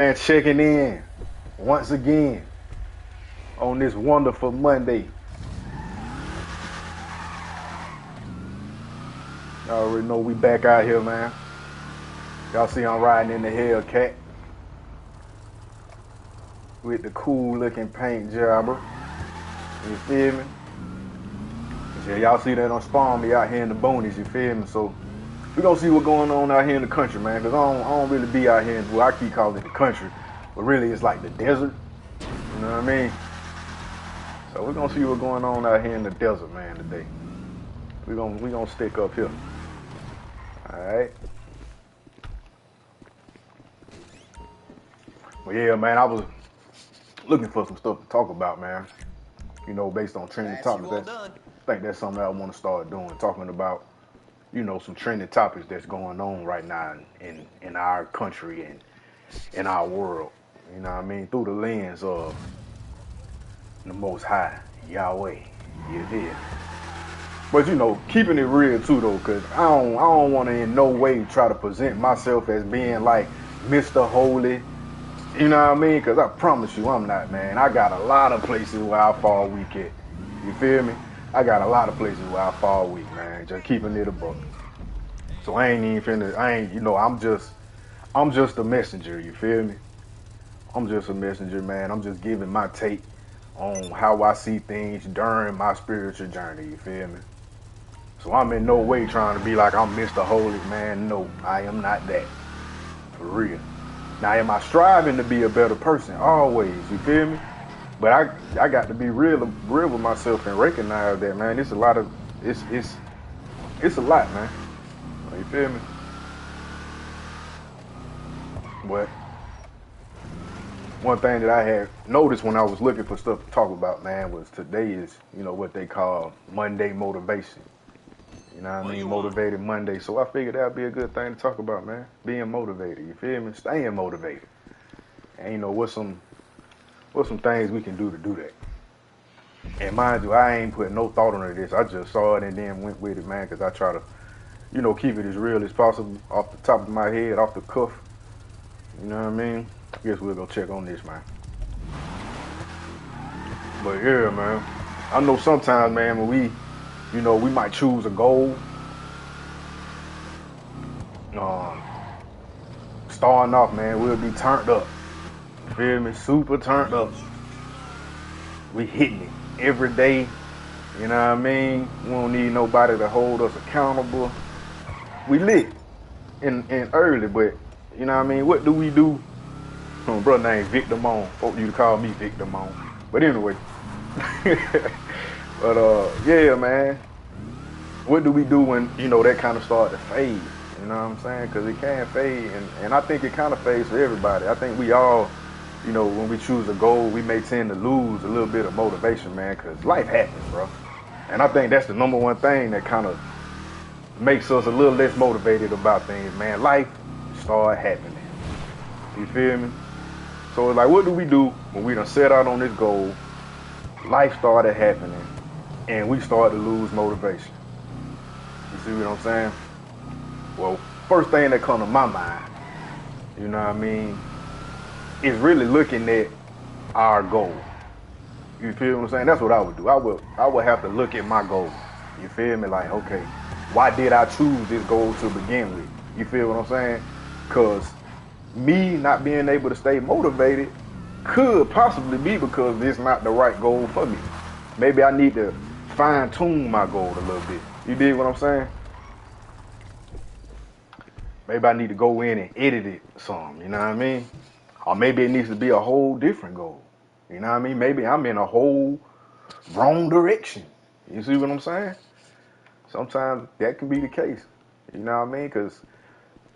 And checking in once again on this wonderful Monday. Y'all already know we back out here, man. Y'all see I'm riding in the Hellcat with the cool looking paint jobber. You feel me? Yeah, y'all see that on Spawn me out here in the boonies, you feel me? So we gonna see what's going on out here in the country, man. Cause I don't really be out here in, well, I keep calling it the country, but really it's like the desert. You know what I mean? So we're gonna see what's going on out here in the desert, man, today. We gonna stick up here. Alright. Well, yeah, man, I was looking for some stuff to talk about, man. You know, based on trending topics. I think that's something I want to start doing, talking about, you know, some trending topics that's going on right now in our country and in our world. You know what I mean? Through the lens of the Most High, Yahweh. You hear? But you know, keeping it real too though, cause I don't want to in no way try to present myself as being like Mr. Holy. You know what I mean? Cause I promise you I'm not, man. I got a lot of places where I fall weak at. You feel me? I got a lot of places where I fall weak, man. Just keeping it a buck. So I ain't even finna, you know, I'm just a messenger, you feel me? I'm just a messenger, man. I'm just giving my take on how I see things during my spiritual journey, you feel me? So I'm in no way trying to be like I'm Mr. Holy, man. No, I am not that. For real. Now, am I striving to be a better person? Always, you feel me? But I got to be real with myself and recognize that, man. It's a lot, man. You feel me? But one thing that I had noticed when I was looking for stuff to talk about, man, was today is, you know, what they call Monday motivation. You know what I mean? Motivated Monday. So I figured that'd be a good thing to talk about, man. Being motivated, you feel me? Staying motivated. And you know, what's some things we can do to do that? And mind you, I ain't put no thought into this. I just saw it and then went with it, man, because I try to, you know, keep it as real as possible off the top of my head, off the cuff. You know what I mean? I guess we'll go check on this, man. But yeah, man. I know sometimes, man, when we, you know, we might choose a goal. Starting off, man, we'll be turned up. You feel me? Super turned up. We hitting it every day. You know what I mean? We don't need nobody to hold us accountable. We lit in early, but you know what I mean? What do we do? My brother named Victor Mon. Folk you to call me Victor Mon. But anyway. But yeah, man. What do we do when, you know, that kind of start to fade? You know what I'm saying? Because it can fade, and I think it kind of fades for everybody. I think we all, you know, when we choose a goal, we may tend to lose a little bit of motivation, man, because life happens, bro. And I think that's the number one thing that kind of makes us a little less motivated about things, man. Life start happening. You feel me? So it's like, what do we do when we done set out on this goal, life started happening, and we start to lose motivation? You see what I'm saying? Well, first thing that comes to my mind, you know what I mean, is really looking at our goal. You feel what I'm saying? That's what I would do. I would have to look at my goal. You feel me? Like, okay, why did I choose this goal to begin with? You feel what I'm saying? Because me not being able to stay motivated could possibly be because it's not the right goal for me. Maybe I need to fine tune my goal a little bit. You dig what I'm saying? Maybe I need to go in and edit it some, you know what I mean? Or maybe it needs to be a whole different goal. You know what I mean? Maybe I'm in a whole wrong direction. You see what I'm saying? Sometimes that can be the case. You know what I mean? Because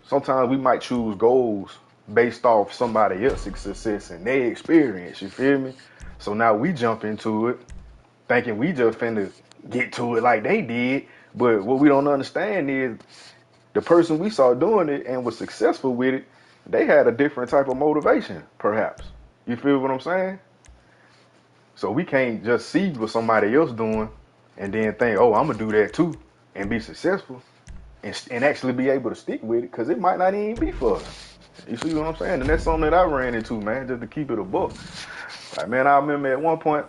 sometimes we might choose goals based off somebody else's success and their experience, you feel me? So now we jump into it thinking we just finna get to it like they did. But what we don't understand is the person we saw doing it and was successful with it, they had a different type of motivation, perhaps. You feel what I'm saying? So we can't just see what somebody else doing and then think, oh, I'm gonna do that too and be successful and actually be able to stick with it, because it might not even be for us. You see what I'm saying? And that's something that I ran into, man, just to keep it a book. Like, man, I remember at one point.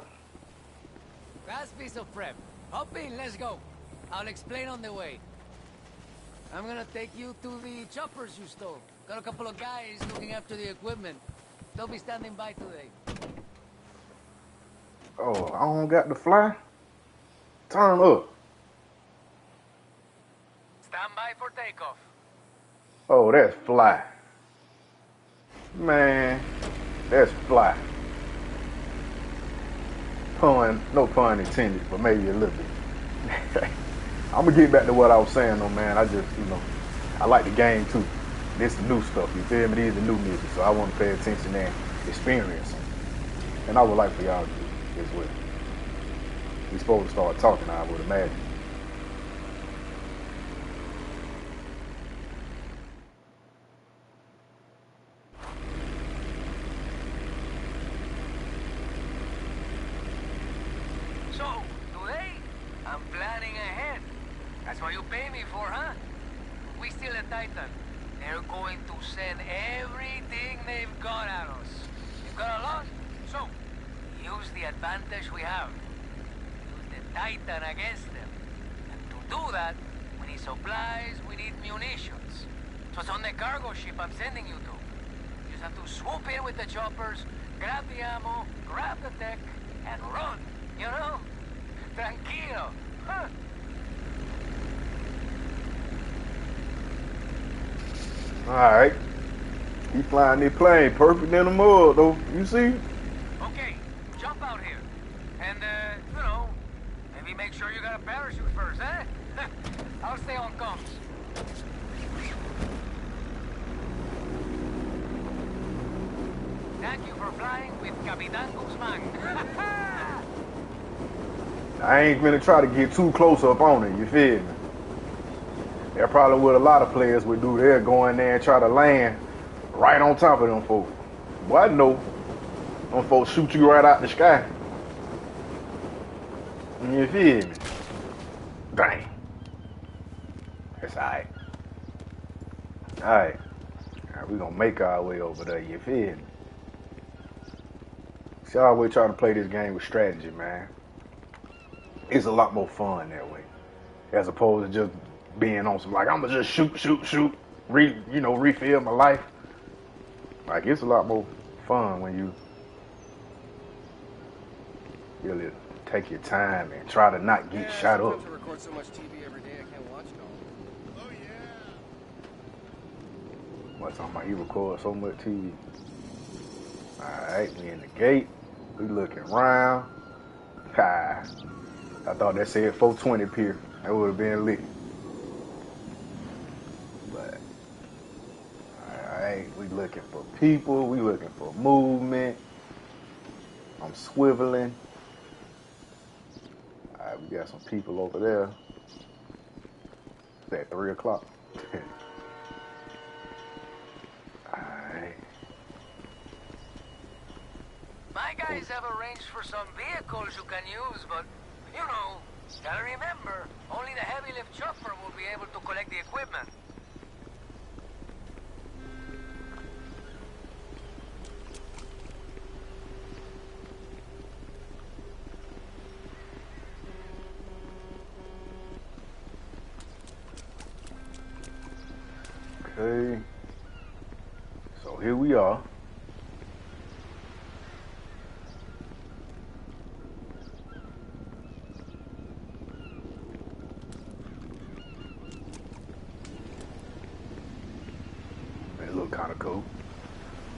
Fast piece of prep. Hop in, let's go. I'll explain on the way. I'm gonna take you to the choppers you stole. Got a couple of guys looking after the equipment. They'll be standing by today. Oh, I don't got the fly? Turn up. Stand by for takeoff. Oh, that's fly. Man, that's fly. Pun, no pun intended, but maybe a little bit. I'm gonna get back to what I was saying though, man. I just, I like the game too. This is new stuff, you feel me? These are new music, so I want to pay attention and experience them. And I would like for y'all to do as well. We supposed to start talking, I would imagine. So, today, I'm planning ahead. That's what you pay me for, huh? We still at Titan. They're going to send everything they've got at us. You've got a lot, so use the advantage we have. Use the Titan against them. And to do that, we need supplies, we need munitions. So it's on the cargo ship I'm sending you to. You just have to swoop in with the choppers, grab the ammo, grab the tech, and run. You know? Tranquilo. Huh? Alright. He flying this plane perfect in the mud though. You see? Okay, jump out here. And, maybe make sure you got a parachute first, eh? I'll stay on comms. Thank you for flying with Capitan Guzman. I ain't gonna try to get too close up on it, you feel me? That's probably what a lot of players would do. They'll go in there and try to land right on top of them folks. Boy, I know them folks shoot you right out the sky. You feel me? Dang. That's alright. Alright. Alright, we gonna make our way over there, you feel me? See, I always try to play this game with strategy, man. It's a lot more fun that way. As opposed to just being on some, like, I'm gonna just shoot, refill my life. Like, it's a lot more fun when you really take your time and try to not get shot up. I record so much TV every day I can't watch it all. Oh yeah. What's talking about? You record so much TV. Alright, we in the gate. We looking around. Ha. I thought that said 420 pier. That would have been lit. But alright, we looking for people. We looking for movement. I'm swiveling. Alright, we got some people over there. It's at 3 o'clock. Alright. My guys have arranged for some vehicles you can use, but, gotta remember, only the heavy lift chopper will be able to collect the equipment. Okay. So here we are. Kind of cool.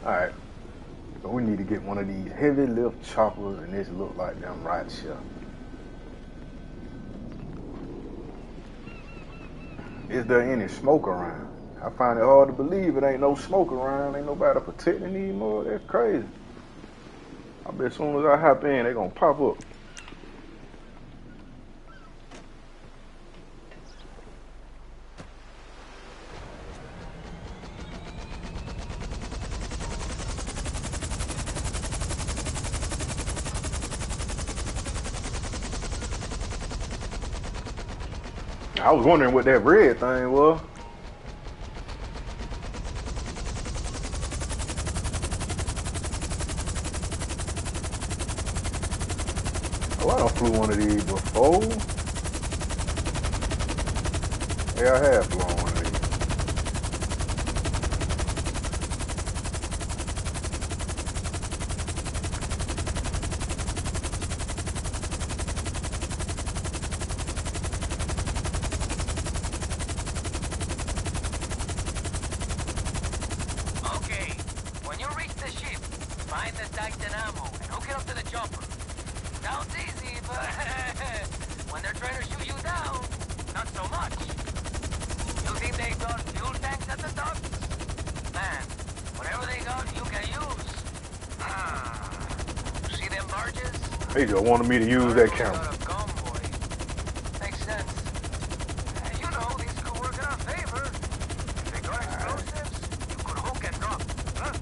Alright. So we need to get one of these heavy lift choppers, and this look like them right here. Is there any smoke around? I find it hard to believe it ain't no smoke around. Ain't nobody protecting these more. That's crazy. I bet as soon as I hop in, they gonna pop up. I was wondering what that red thing was. Oh, I done flew one of these before. Yeah, I have flown one of these. Okay, when you reach the ship, find the Titan ammo and hook it up to the chopper. Sounds easy, but when they're trying to shoot you down, not so much. You think they got fuel tanks at the dock? Man, whatever they got, you can use. See them barges? They just wanted me to use that camera. Got a convoy. Makes sense. You know, these could work in our favor. If they got explosives, you could hook and drop. Huh?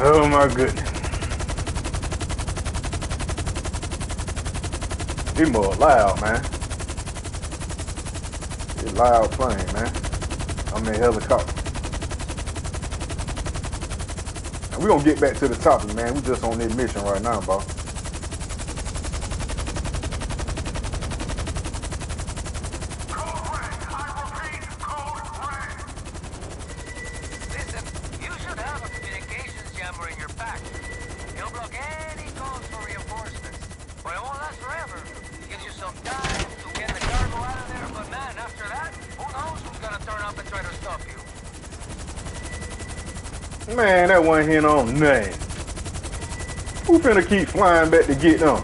Oh my goodness. He more loud, man. It's loud plane, man. I'm in helicopter. And we're gonna get back to the topic, man. We just on this mission right now, boss. Listen, you should have a communications jammer in your pack. It'll block any calls for reinforcements. But it won't last forever. Gives you some time to get the cargo out of there, but man, after that, who knows who's gonna turn up and try to stop you. Man, that one hit on nothing. Who finna keep flying back to get them?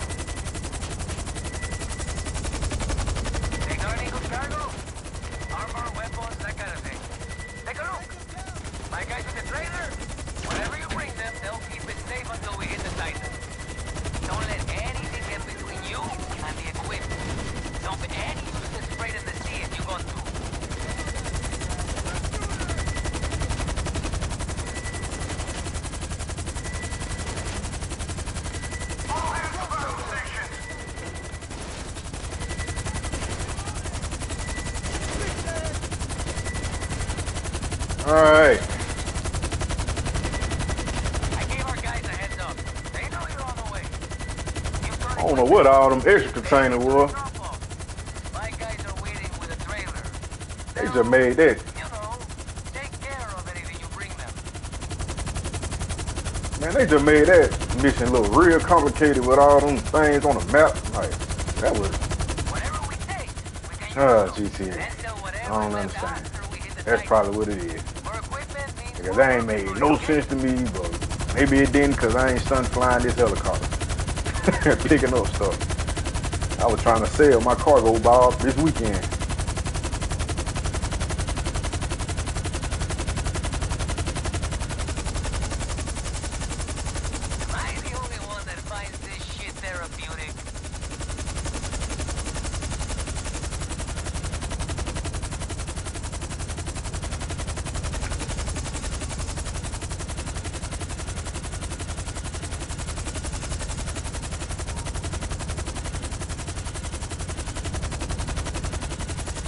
They got any good cargo? Armor, weapons, that kind of thing. Take a look. My guys with the trailer, whatever you bring them, they'll keep it safe until we hit the Titan. Don't let anything get between you and the equipment. Dump any useless freight in the sea if you got to. Alright. I gave our guys a heads up. They know you're on the way. I don't know what all them extra containers were. My guys are waiting with a trailer. They just made that. You know, take care of anything you bring them. Man, they just made that mission look real complicated with all them things on the map. Like, that was... Whatever we take, we can use GTA. Then sell I whatever don't left understand. after we hit the That's Titan. probably what it is. More equipment means Because more that ain't made money, no okay? sense to me, but maybe it didn't because I ain't stunned flying this helicopter. Picking up stuff. I was trying to sell my cargo, Bob, this weekend. Am I the only one that finds this shit therapeutic?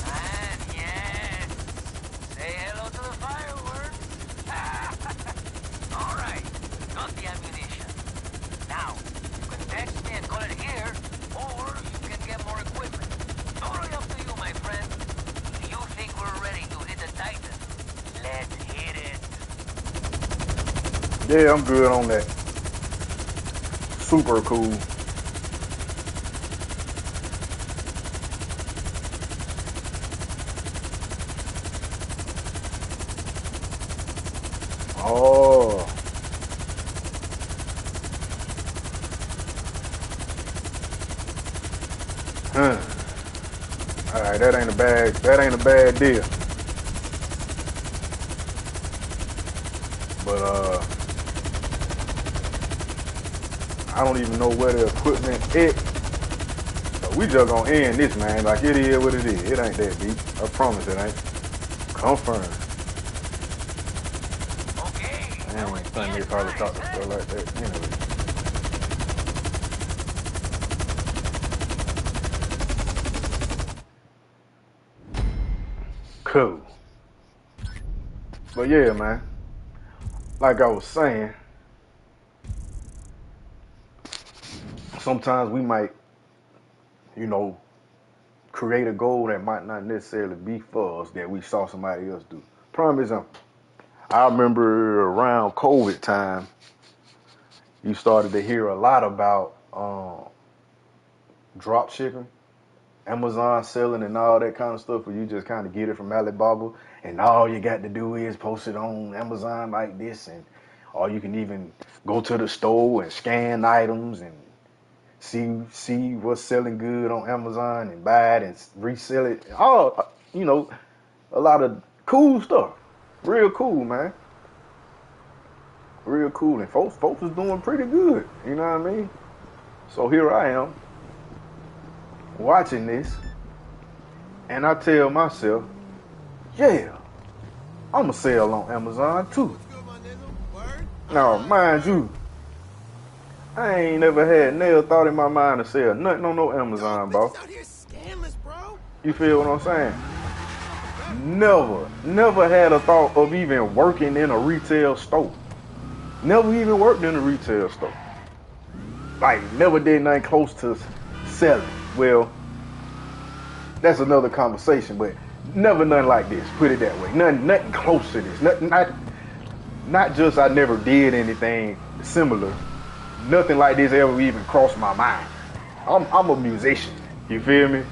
And yes, say hello to the fireworks. All right, got the ammunition. Now, you can text me and call it here, or you can get more equipment. Totally up to you, my friend. Do you think we're ready to hit the Titan? Let's hit it. Yeah, I'm good on that. Super cool. Oh. Alright, that ain't a bad deal. But I don't even know where the equipment is. So we just gonna end this, man. Like it is what it is. It ain't that deep. I promise it ain't. Confirm. Okay. I ain't think they probably talk to stuff like that. Anyway. Cool. But yeah, man. Like I was saying, sometimes we might, you know, create a goal that might not necessarily be for us that we saw somebody else do. Prime example, I remember around COVID time, you started to hear a lot about drop shipping, Amazon selling, and all that kind of stuff, where you just kind of get it from Alibaba, and all you got to do is post it on Amazon like this, and or you can even go to the store and scan items and see what's selling good on Amazon and buy it and resell it. All, you know, a lot of cool stuff, real cool, man, real cool, and folks is doing pretty good. You know what I mean? So here I am watching this, and I tell myself, yeah, I'ma sell on Amazon too. Now, mind you, I ain't never had nail thought in my mind to sell nothing on no Amazon, boss. You feel what I'm saying? Never had a thought of even working in a retail store. Never even worked in a retail store. Like, never did nothing close to selling. Well, that's another conversation, but never nothing like this, put it that way. Nothing close to this. Not just I never did anything similar. Nothing like this ever even crossed my mind. I'm a musician, you feel me?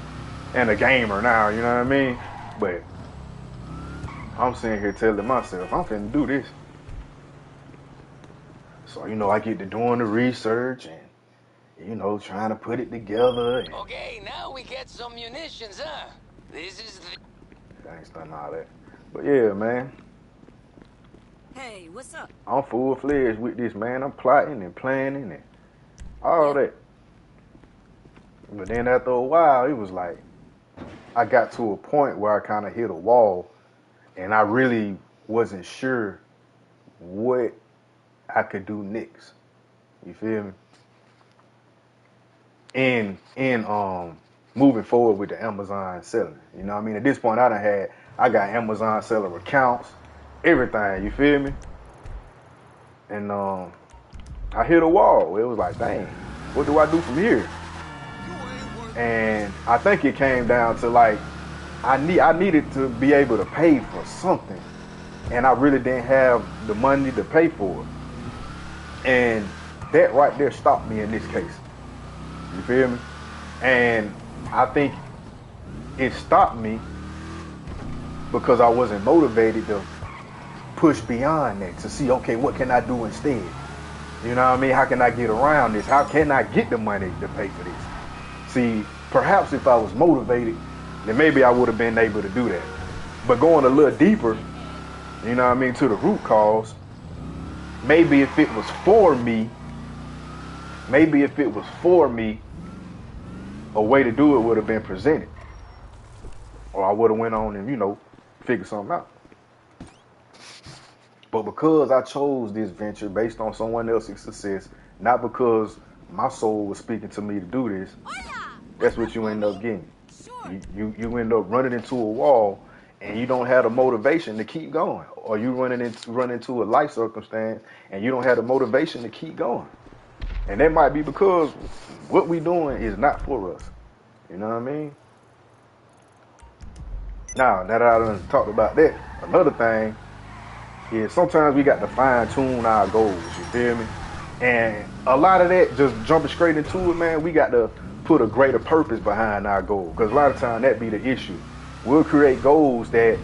And a gamer now, you know what I mean? But I'm sitting here telling myself, I'm finna do this. So, you know, I get to doing the research and, you know, trying to put it together. And Okay, now we get some munitions, huh? This is the... I ain't done all that. But yeah, man. Hey, what's up? I'm full-fledged with this, man. I'm plotting and planning and all that. But then after a while, it was like, I got to a point where I kind of hit a wall, and I really wasn't sure what I could do next. You feel me? And moving forward with the Amazon selling. You know what I mean? At this point, I got Amazon seller accounts, everything. You feel me? And I hit a wall. It was like, dang, what do I do from here? And I think it came down to like, I needed to be able to pay for something, and I really didn't have the money to pay for it. And that right there stopped me in this case. You feel me? And I think it stopped me because I wasn't motivated to push beyond that, to see, okay, what can I do instead? You know what I mean? How can I get around this? How can I get the money to pay for this? See, perhaps if I was motivated, then maybe I would have been able to do that. But going a little deeper, you know what I mean, to the root cause, maybe if it was for me, a way to do it would have been presented. Or I would have went on and, you know, figured something out. But because I chose this venture based on someone else's success, not because my soul was speaking to me to do this, that's what you end up getting. You end up running into a wall, and you don't have the motivation to keep going. Or you run into a life circumstance, and you don't have the motivation to keep going. And that might be because what we doing is not for us. You know what I mean? Now that I done talked about that, another thing is sometimes we got to fine tune our goals, you feel me? And a lot of that, just jumping straight into it, man, we got to put a greater purpose behind our goal. Because a lot of times that be the issue. We'll create goals that,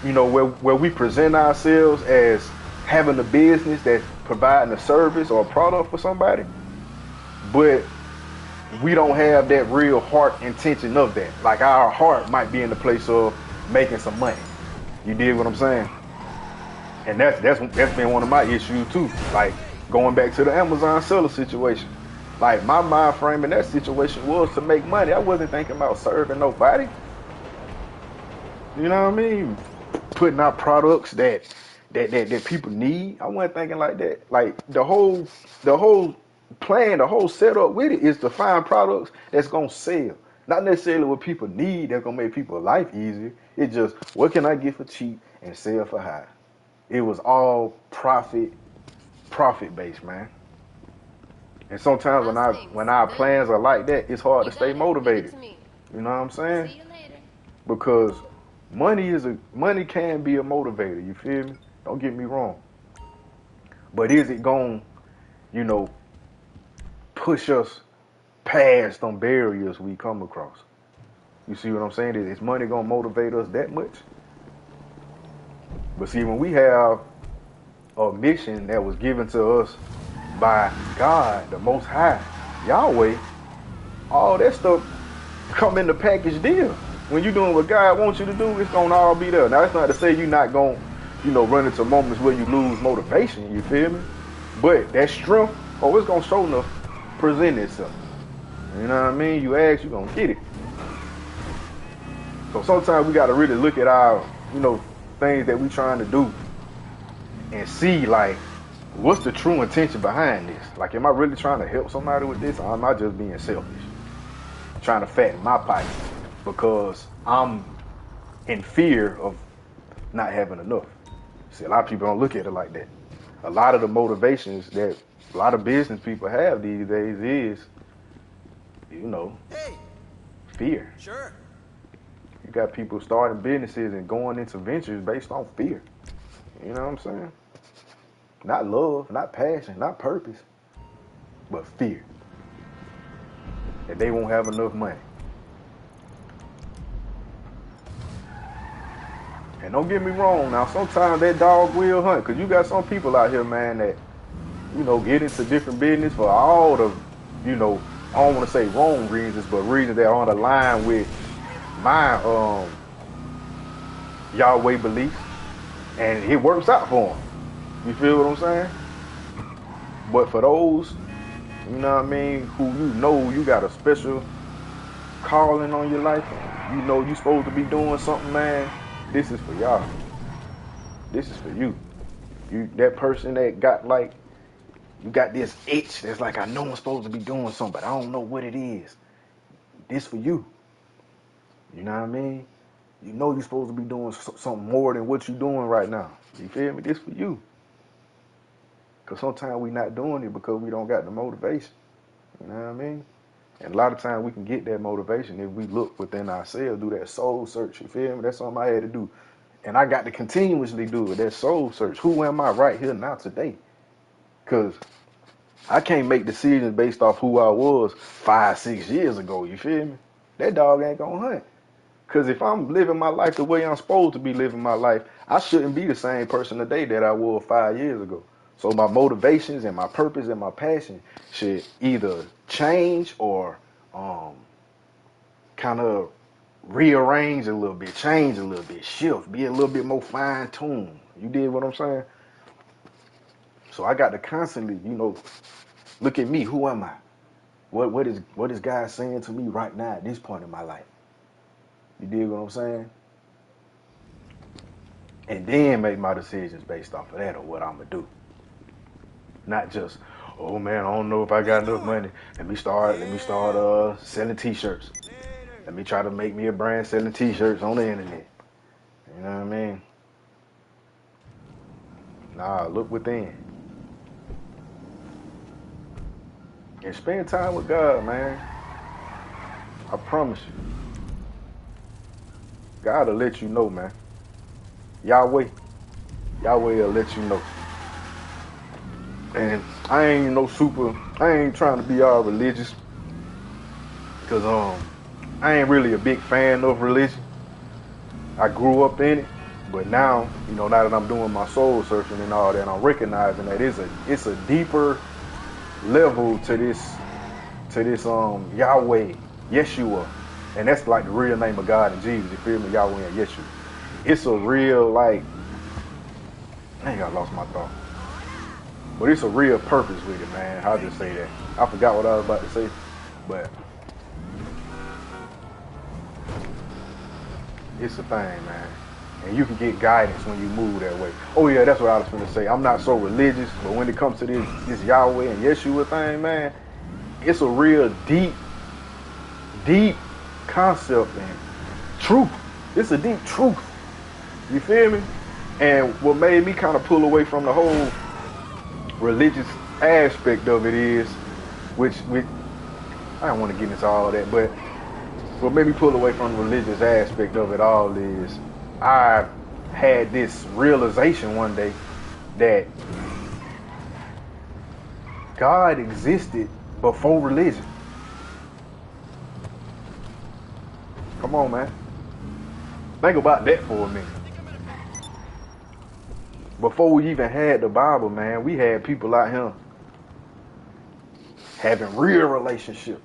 you know, where we present ourselves as having a business that's providing a service or a product for somebody, but we don't have that real heart intention of that. Like, our heart might be in the place of making some money. You dig what I'm saying? And that's been one of my issues too. Like, going back to the Amazon seller situation. Like, my mind frame in that situation was to make money. I wasn't thinking about serving nobody. You know what I mean? Putting out products that people need. I wasn't thinking like that. Like, the whole plan, the whole setup with it is to find products that's gonna sell. Not necessarily what people need that's gonna make people's life easier. It's just, what can I get for cheap and sell for high? It was all profit based, man. And sometimes when our plans are like that, it's hard to stay motivated. You know what I'm saying? See you later. Because money can be a motivator, you feel me? Don't get me wrong. But is it going, you know, push us past them barriers we come across? You see what I'm saying? Is money gonna motivate us that much? But see, when we have a mission that was given to us by God, the Most High, Yahweh, all that stuff come in the package deal. When you're doing what God wants you to do, it's gonna all be there. Now, that's not to say you're not gonna, run into moments where you lose motivation. You feel me? But that strength, it's gonna show enough present itself. You know what I mean? You ask, you're gonna get it. So sometimes we gotta really look at our, things that we trying to do and see, like, what's the true intention behind this? Like, am I really trying to help somebody with this, or am I just being selfish? Trying to fatten my pocket because I'm in fear of not having enough. See, a lot of people don't look at it like that. A lot of the motivations that a lot of business people have these days is, Hey, fear. sure. You got people starting businesses and going into ventures based on fear. You know what I'm saying? Not love, not passion, not purpose, but fear. That they won't have enough money. And don't get me wrong now, sometimes that dog will hunt, because you got some people out here, man, that, get into different business for all the, I don't want to say wrong reasons, but reasons that are on the line with my Yahweh beliefs, and it works out for them. You feel what I'm saying? But for those, who you got a special calling on your life, and you supposed to be doing something, man, this is for y'all. This is for you. That person that got you got this itch that's like, I know I'm supposed to be doing something, but I don't know what it is. This for you. You know what I mean? You're supposed to be doing something more than what you're doing right now. You feel me? This for you. Because sometimes we're not doing it because we don't got the motivation. You know what I mean? And a lot of times we can get that motivation if we look within ourselves, do that soul search. You feel me? That's something I had to do. And I got to continuously do it, that soul search. Who am I right here now today? Because I can't make decisions based off who I was 5-6 years ago. You feel me? That dog ain't going to hunt. Because if I'm living my life the way I'm supposed to be living my life, I shouldn't be the same person today that I was 5 years ago. So my motivations and my purpose and my passion should either change or kind of rearrange a little bit, change a little bit, shift, be a little bit more fine-tuned. You did what I'm saying? So I got to constantly, look at me. Who am I? What is God saying to me right now at this point in my life? You dig what I'm saying? And then make my decisions based off of that or what I'm going to do. Not just, oh man, I don't know if I got enough money. Let me start selling t-shirts. Let me try to make me a brand selling t-shirts on the internet. You know what I mean? Nah, look within. And spend time with God, man. I promise you. God will let you know, man. Yahweh will let you know. And I ain't trying to be all religious. Because I ain't really a big fan of religion. I grew up in it. But now, now that I'm doing my soul searching and all that, I'm recognizing that it's a deeper level to this Yahweh, Yeshua. And that's like the real name of God and Jesus. You feel me? Yahweh and Yeshua. It's a real, I lost my thought. But it's a real purpose with it, man. I'll just say that. I forgot what I was about to say. But it's a thing, man. And you can get guidance when you move that way. Oh yeah, that's what I was going to say. I'm not so religious, but when it comes to this Yahweh and Yeshua thing, man, it's a real deep concept and truth. It's a deep truth. You feel me? And what made me kind of pull away from the whole religious aspect of it is which I don't want to get into all that, but what made me pull away from the religious aspect of it all is I had this realization one day that God existed before religion. Come on, man. Think about that for a minute. Before we even had the Bible, man, we had people out here having real relationships.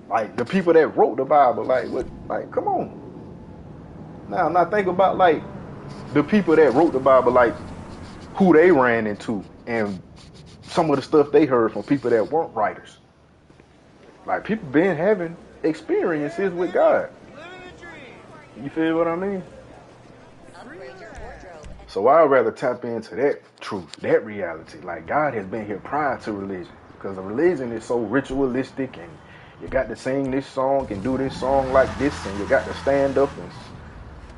Like the people that wrote the Bible, like what? Like, come on. Now think about like the people that wrote the Bible, like who they ran into, and some of the stuff they heard from people that weren't writers. Like people been having experiences with God. You feel what I mean? So I'd rather tap into that truth, that reality. Like God has been here prior to religion, because the religion is so ritualistic, and you got to sing this song and do this song like this, and you got to stand up and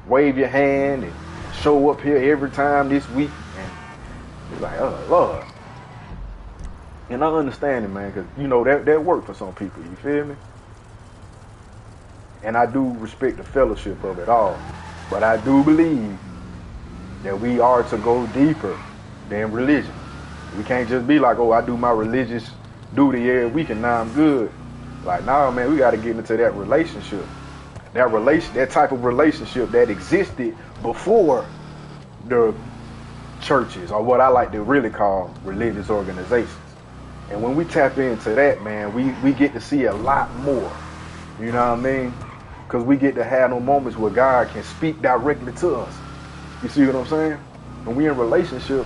wave your hand and show up here every time this week, and it's like, oh Lord. And I understand it, man, because you know that worked for some people. You feel me? And I do respect the fellowship of it all, but I do believe that we are to go deeper than religion. We can't just be like, oh, I do my religious duty every week and now I'm good. Like, nah, man, we got to get into that relationship. That type of relationship that existed before the churches, or what I like to really call religious organizations. And when we tap into that, man, we get to see a lot more. You know what I mean? Because we get to have no moments where God can speak directly to us. You see what I'm saying? When we in relationship,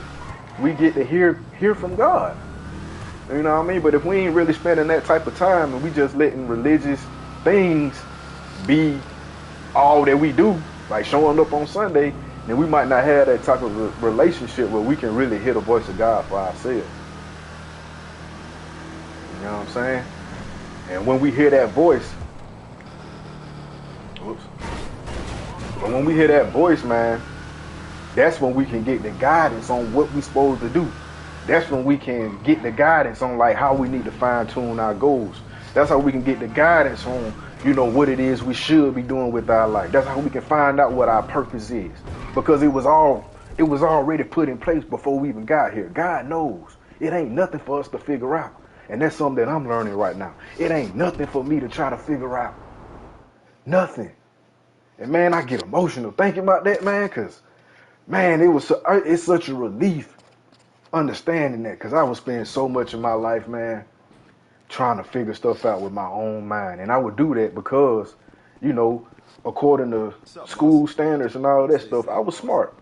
we get to hear from God. You know what I mean? But if we ain't really spending that type of time and we just letting religious things be all that we do, like showing up on Sunday, then we might not have that type of relationship where we can really hear the voice of God for ourselves. You know what I'm saying? And when we hear that voice, but when we hear that voice, man, that's when we can get the guidance on what we supposed to do. That's when we can get the guidance on like how we need to fine tune our goals. That's how we can get the guidance on, you know, what it is we should be doing with our life. That's how we can find out what our purpose is, because it was already put in place before we even got here. God knows. It ain't nothing for us to figure out. And that's something that I'm learning right now. It ain't nothing for me to try to figure out. Nothing. And man, I get emotional thinking about that, man, because man, it's such a relief understanding that, because I was spending so much of my life, man, trying to figure stuff out with my own mind. And I would do that because, you know, according to school standards and all that stuff, I was smart.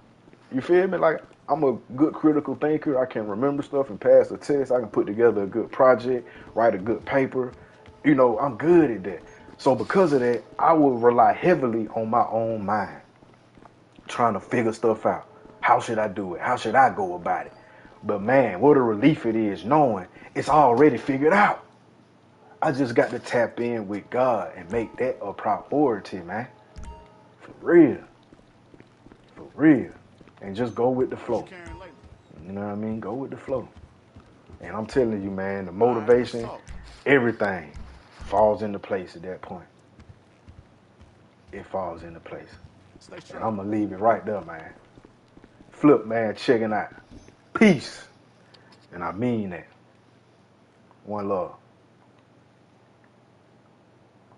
You feel me? Like, I'm a good critical thinker. I can remember stuff and pass the test. I can put together a good project, write a good paper. You know, I'm good at that. So because of that, I would rely heavily on my own mind, trying to figure stuff out. How should I do it? How should I go about it? But man, what a relief it is knowing it's already figured out. I just got to tap in with God and make that a priority, man. For real. For real. And just go with the flow. You know what I mean? Go with the flow. And I'm telling you, man, the motivation, everything falls into place at that point. It falls into place. And I'm going to leave it right there, man. Flip, man, checking out. Peace. And I mean that. One love.